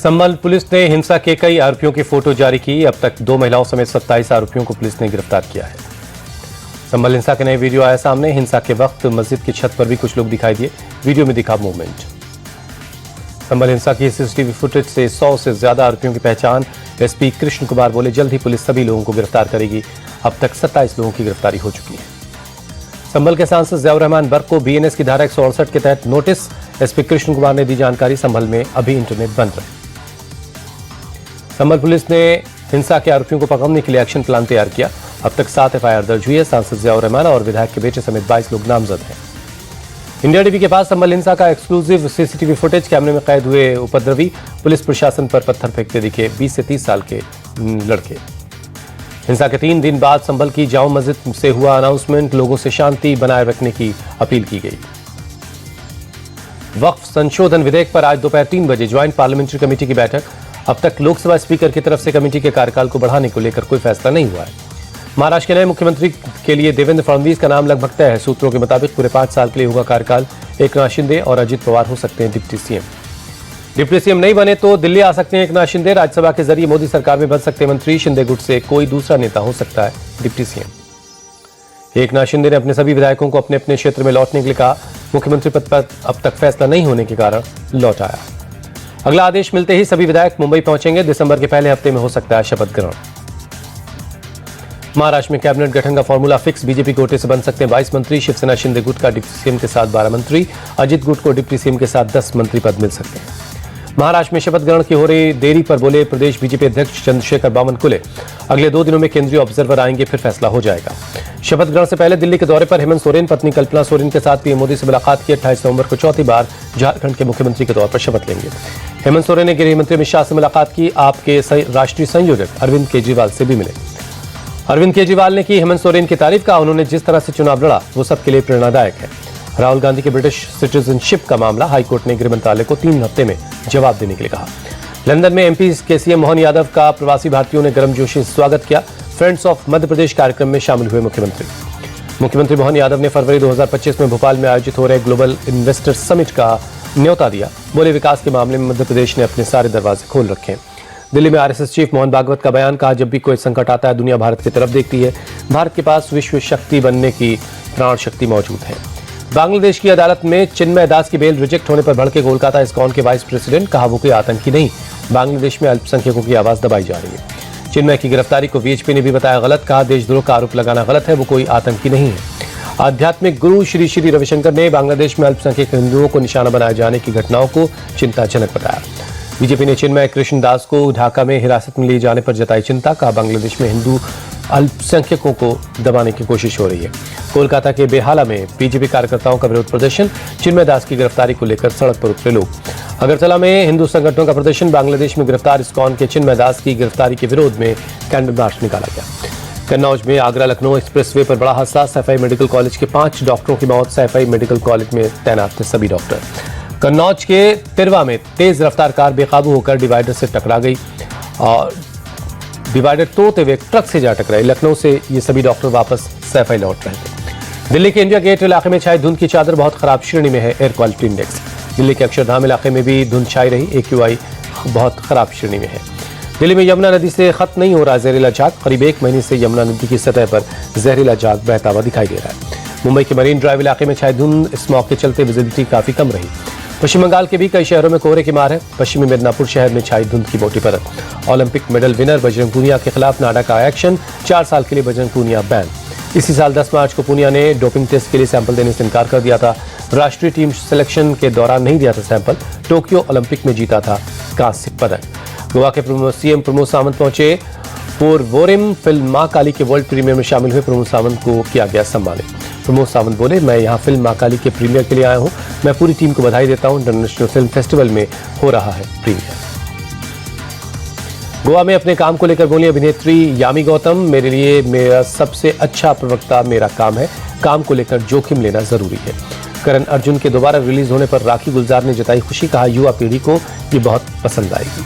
संभल police ने हिंसा के कई आरोपियों की फोटो जारी की। अब तक 2 महिलाओं समेत 27 आरोपियों को पुलिस ने गिरफ्तार किया है। संभल हिंसा के नए वीडियो आया सामने। हिंसा के वक्त मस्जिद की छत पर भी कुछ लोग दिखाई दिए। वीडियो में दिखा मूवमेंट। संभल हिंसा की सीसीटीवी फुटेज से 100 से ज्यादा आरोपियों की पहचान। एसपी कृष्ण कुमार बोले, जल्द ही पुलिस सभी लोगों को गिरफ्तार करेगी। अब तक 27 लोगों की गिरफ्तारी हो चुकी है। संभल के सांसद जियाउर रहमान बर्क को बीएनएस की धारा 168 के तहत नोटिस। एसपी कृष्ण कुमार ने दी जानकारी। संभल में अभी इंटरनेट बंद रहे। संभल पुलिस ने हिंसा के आरोपियों को पकड़ने के लिए एक्शन प्लान तैयार किया। अब तक 7 एफआईआर दर्ज हुई है। सांसद जियाउर रहमान और विधायक के बेटे समेत 22 लोग नामजद हैं। इंडिया टीवी के पास संभल हिंसा का एक्सक्लूसिव सीसीटीवी फुटेज। कैमरे में कैद हुए उपद्रवी पुलिस प्रशासन पर पत्थर फेंकते दिखे 20 से 30 साल के लड़के। हिंसा के 3 दिन बाद संभल की जामा मस्जिद से हुआ अनाउंसमेंट। लोगों से शांति बनाए रखने की अपील की गई। वक्फ संशोधन विधेयक पर आज दोपहर 3 बजे ज्वाइंट पार्लियामेंट्री कमेटी की बैठक। अब तक लोकसभा स्पीकर की तरफ से कमेटी के कार्यकाल को बढ़ाने को लेकर कोई फैसला नहीं हुआ है। महाराष्ट्र के नए मुख्यमंत्री के लिए देवेंद्र फडणवीस का नाम लगभग तय है। सूत्रों के मुताबिक पूरे 5 साल के लिए होगा कार्यकाल। एकनाथ शिंदे और अजित पवार हो सकते हैं डिप्टी सीएम। डिप्टी सीएम नहीं बने तो दिल्ली आ सकते हैं एकनाथ शिंदे। राज्यसभा के जरिए मोदी सरकार में बन सकते मंत्री। शिंदे गुट से कोई दूसरा नेता हो सकता है डिप्टी सीएम। एकनाथ शिंदे ने अपने सभी विधायकों को अपने अपने क्षेत्र में लौटने के लिए कहा। मुख्यमंत्री पद पर अब तक फैसला नहीं होने के कारण लौट आया। अगला आदेश मिलते ही सभी विधायक मुंबई पहुंचेंगे। दिसंबर के पहले हफ्ते में हो सकता है शपथ ग्रहण। महाराष्ट्र में कैबिनेट गठन का फॉर्मूला फिक्स। बीजेपी कोटे से बन सकते हैं 22 मंत्री। शिवसेना शिंदे गुट का डिप्टी सीएम के साथ 12 मंत्री। अजित गुट को डिप्टी सीएम के साथ 10 मंत्री पद मिल सकते हैं। महाराष्ट्र में शपथ ग्रहण की हो रही देरी पर बोले प्रदेश बीजेपी अध्यक्ष चंद्रशेखर बावनकुले, अगले 2 दिनों में केंद्रीय ऑब्जर्वर आएंगे, फिर फैसला हो जाएगा। शपथ ग्रहण से पहले दिल्ली के दौरे पर हेमंत सोरेन। पत्नी कल्पना सोरेन के साथ पीएम मोदी से मुलाकात की। 28 नवंबर को चौथी बार झारखंड के मुख्यमंत्री के तौर पर शपथ लेंगे। हेमंत सोरेन ने गृह मंत्री अमित शाह से मुलाकात की। आपके राष्ट्रीय संयोजक अरविंद केजरीवाल से भी मिले। अरविंद केजरीवाल ने की हेमंत सोरेन की तारीफ। कहा, उन्होंने जिस तरह से चुनाव लड़ा वो सबके लिए प्रेरणादायक है। राहुल गांधी के ब्रिटिश सिटीजनशिप का मामला हाईकोर्ट ने गृह मंत्रालय को 3 हफ्ते में जवाब देने के लिए कहा। लंदन में एमपी के सीएम मोहन यादव का प्रवासी भारतीयों ने गर्मजोशी से स्वागत किया। फ्रेंड्स ऑफ मध्य प्रदेश कार्यक्रम में शामिल हुए मुख्यमंत्री मोहन यादव ने फरवरी 2025 में भोपाल में आयोजित हो रहे ग्लोबल इन्वेस्टर समिट का न्योता दिया। बोले, विकास के मामले में मध्य प्रदेश ने अपने सारे दरवाजे खोल रखे हैं। दिल्ली में आरएसएस चीफ मोहन भागवत का बयान। कहा, जब भी कोई संकट आता है दुनिया भारत की तरफ देखती है। भारत के पास विश्व शक्ति बनने की प्राण शक्ति मौजूद है। बांग्लादेश की अदालत में चिन्मय दास की बेल रिजेक्ट होने पर भड़के कोलकाता इस्कॉन के वाइस प्रेसिडेंट। कहा, वो कोई आतंकी नहीं, बांग्लादेश में अल्पसंख्यकों की आवाज दबाई जा रही है। चिन्मय की गिरफ्तारी को वीएचपी ने भी बताया गलत। कहा, देशद्रोह का आरोप लगाना गलत है, वो कोई आतंकी नहीं है। आध्यात्मिक गुरु श्री श्री रविशंकर ने बांग्लादेश में अल्पसंख्यक हिंदुओं को निशाना बनाए जाने की घटनाओं को चिंताजनक बताया। बीजेपी ने चिन्मय कृष्ण दास को ढाका में हिरासत में लिए जाने पर जताई चिंता। कहा, बांग्लादेश में हिंदू अल्पसंख्यकों को दबाने की कोशिश हो रही है। कोलकाता के बेहाला में बीजेपी कार्यकर्ताओं का विरोध प्रदर्शन। चिन्मय दास की गिरफ्तारी को लेकर सड़क पर उतरे लोग। अगरतला में हिंदू संगठनों का प्रदर्शन। बांग्लादेश में गिरफ्तार इस्कॉन के चिन्मय दास की गिरफ्तारी के विरोध में कैंडल मार्च निकाला गया। कन्नौज में आगरा लखनऊ एक्सप्रेसवे पर बड़ा हादसा। सैफई मेडिकल कॉलेज के 5 डॉक्टरों की मौत। सैफई मेडिकल कॉलेज में तैनात थे सभी डॉक्टर। कन्नौज के तिरवा में तेज रफ्तार कार बेकाबू होकर डिवाइडर से टकरा गई और डिवाइडर तोड़ते हुए ट्रक से जा टकराई। लखनऊ से ये सभी डॉक्टर वापस सैफई लौट रहे थे। दिल्ली के इंडिया गेट इलाके में छाई धुंध की चादर। बहुत खराब श्रेणी में है एयर क्वालिटी इंडेक्स। दिल्ली के अक्षरधाम इलाके में भी धुंध छाई रही। AQI बहुत खराब श्रेणी में है। दिल्ली में यमुना नदी से खत्म नहीं हो रहा जहरीला झाग। करीब 1 महीने से यमुना नदी की सतह पर जहरीला झाग बहता हुआ दिखाई दे रहा है। मुंबई के मरीन ड्राइव इलाके में छाई धुंध। स्मॉग के चलते विजिबिलिटी काफी कम रही। पश्चिम बंगाल के भी कई शहरों में कोहरे की मार है। पश्चिमी मिदनापुर शहर में छाई धुंध की मोटी परत। Olympic medal winner Bajrang Punia के खिलाफ नाडा का एक्शन। 4 साल के लिए बजरंग पूनिया बैन। इसी साल 10 मार्च को पूनिया ने डोपिंग टेस्ट के लिए सैंपल देने से इनकार कर दिया था। राष्ट्रीय टीम सिलेक्शन के दौरान नहीं दिया था सैंपल। टोक्यो ओलंपिक में जीता था कांस्य पदक। गोवा के सीएम प्रमोद सावंत पहुंचे। पोरवोरिम फिल्म मां काली के वर्ल्ड प्रीमियर में शामिल हुए प्रमोद सावंत को किया गया सम्मानित। प्रमोद सावंत बोले, मैं यहाँ फिल्म मां काली के प्रीमियर के लिए आया हूँ। मैं पूरी टीम को बधाई देता हूँ। इंटरनेशनल फिल्म फेस्टिवल में हो रहा है प्रीमियर। गोवा में अपने काम को लेकर बोली अभिनेत्री यामी गौतम। मेरे लिए मेरा सबसे अच्छा प्रवक्ता मेरा काम है। काम को लेकर जोखिम लेना जरूरी है। करण अर्जुन के दोबारा रिलीज होने पर राखी गुलजार ने जताई खुशी। कहा, युवा पीढ़ी को ये बहुत पसंद आएगी।